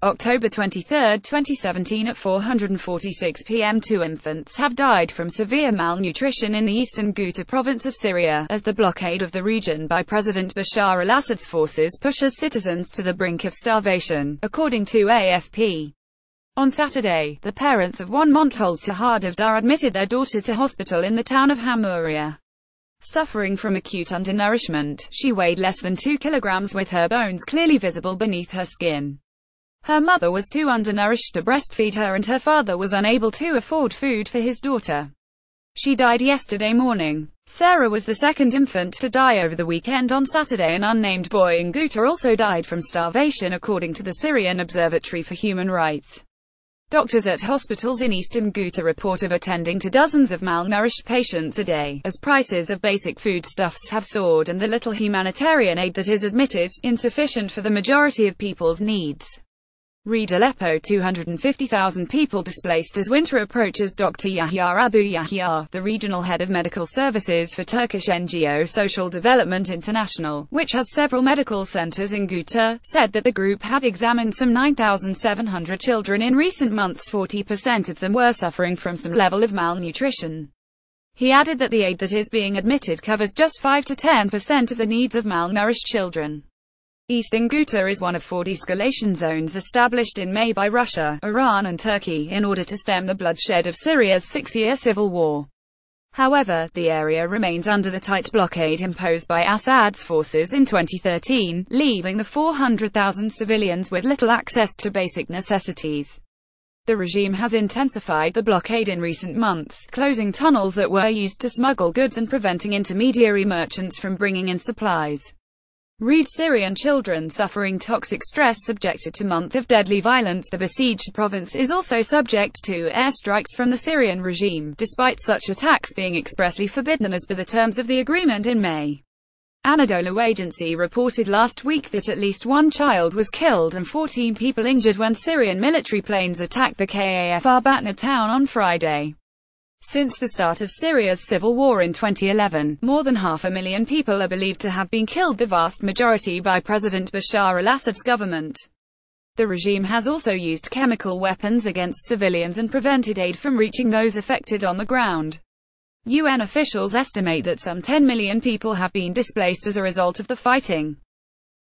October 23, 2017 at 4:46 p.m. 2 infants have died from severe malnutrition in the eastern Ghouta province of Syria, as the blockade of the region by President Bashar al-Assad's forces pushes citizens to the brink of starvation, according to AFP. On Saturday, the parents of one month-old Sahar Davdar admitted their daughter to hospital in the town of Hamuria. Suffering from acute undernourishment, she weighed less than 2 kilograms with her bones clearly visible beneath her skin. Her mother was too undernourished to breastfeed her and her father was unable to afford food for his daughter. She died yesterday morning. Sarah was the second infant to die over the weekend. On Saturday, an unnamed boy in Ghouta also died from starvation, according to the Syrian Observatory for Human Rights. Doctors at hospitals in eastern Ghouta report of attending to dozens of malnourished patients a day, as prices of basic foodstuffs have soared and the little humanitarian aid that is admitted, insufficient for the majority of people's needs. Read Aleppo: 250,000 people displaced as winter approaches. Dr. Yahya Abu Yahya, the regional head of medical services for Turkish NGO Social Development International, which has several medical centers in Ghouta, said that the group had examined some 9,700 children in recent months. 40% of them were suffering from some level of malnutrition. He added that the aid that is being admitted covers just 5 to 10% of the needs of malnourished children. Eastern Ghouta is one of 4 de-escalation zones established in May by Russia, Iran and Turkey in order to stem the bloodshed of Syria's 6-year civil war. However, the area remains under the tight blockade imposed by Assad's forces in 2013, leaving the 400,000 civilians with little access to basic necessities. The regime has intensified the blockade in recent months, closing tunnels that were used to smuggle goods and preventing intermediary merchants from bringing in supplies. Read Syrian children suffering toxic stress subjected to month of deadly violence. The besieged province is also subject to airstrikes from the Syrian regime, despite such attacks being expressly forbidden as per the terms of the agreement in May. Anadolu agency reported last week that at least 1 child was killed and 14 people injured when Syrian military planes attacked the Kafr Batna town on Friday. Since the start of Syria's civil war in 2011, more than 500,000 people are believed to have been killed, the vast majority by President Bashar al-Assad's government. The regime has also used chemical weapons against civilians and prevented aid from reaching those affected on the ground. UN officials estimate that some 10 million people have been displaced as a result of the fighting.